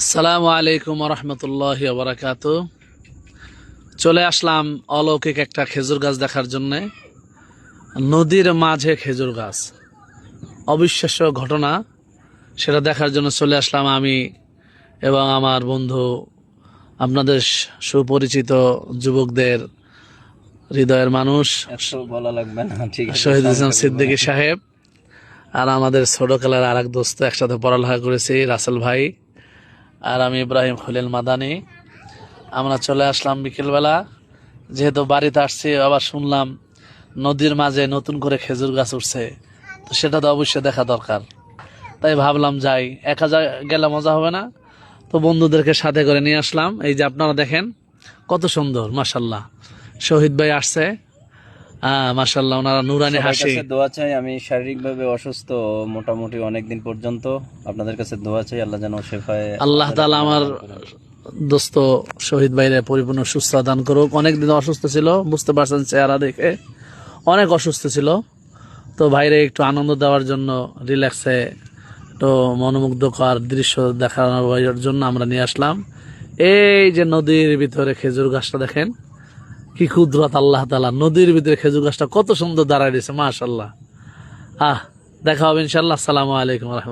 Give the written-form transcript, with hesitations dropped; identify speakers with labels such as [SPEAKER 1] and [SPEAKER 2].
[SPEAKER 1] আসসালামু আলাইকুম রহমতুল্লাহ বারাকাত। চলে আসলাম অলৌকিক একটা খেজুর গাছ দেখার জন্য। নদীর মাঝে খেজুর গাছ, অবিশ্বাস্য ঘটনা। সেটা দেখার জন্য চলে আসলাম আমি এবং আমার বন্ধু, আপনাদের সুপরিচিত যুবকদের হৃদয়ের মানুষ
[SPEAKER 2] বলা লাগবে না, ঠিক আছে,
[SPEAKER 1] শহীদ ইসলাম
[SPEAKER 2] সংক্ষেপে
[SPEAKER 1] সিদ্দিকী
[SPEAKER 2] বলেন।
[SPEAKER 1] সাহেব, আর আমাদের ছোটকালের আর এক দোস্ত, একসাথে পড়ালেখা করেছি, রাসেল ভাই, আর আমি ইব্রাহিম খলিল মাদানি। আমরা চলে আসলাম বিকেলবেলা, যেহেতু বাড়িতে আসছি, আবার শুনলাম নদীর মাঝে নতুন করে খেজুর গাছ উঠছে, তো সেটা তো অবশ্যই দেখা দরকার। তাই ভাবলাম যাই, একা গেলে মজা হবে না, তো বন্ধুদেরকে সাথে করে নিয়ে আসলাম। এই যে আপনারা দেখেন কত সুন্দর, মাশাল্লাহ। শহীদ ভাই আসছে, মাশাল্লাহ, ওনারা নুরানি
[SPEAKER 2] সবার
[SPEAKER 1] হাসি।
[SPEAKER 2] কাছে দোয়া চাই। আমি শারীরিকভাবে অসুস্থ মোটামুটি অনেকদিন পর্যন্ত। আপনাদের কাছে দোয়া চাই, আল্লাহ যেন শেফায়
[SPEAKER 1] আল্লাহ তাআলা আমার দোস্ত শহীদ ভাইরে পরিপূর্ণ সুস্থ দান করুক। অনেকদিন অসুস্থ ছিল, বুঝতে পারছেন চেহারা দেখে অনেক অসুস্থ ছিল। তো ভাইরে একটু আনন্দ দেওয়ার জন্য, রিল্যাক্সে একটু মনোমুগ্ধকর দৃশ্য দেখানোর জন্য আমরা নিয়ে আসলাম। এই যে নদীর ভিতরে খেজুর গাছটা দেখেন, কি কুদরত আল্লাহ তাআলা। নদীর ভিতরে খেজুর গাছটা কত সুন্দর দাঁড়ায় দিয়েছে, মাশাল্লাহ। দেখা হবে ইনশাল্লাহ। আসসালামু আলাইকুম রহমতুল্লাহ।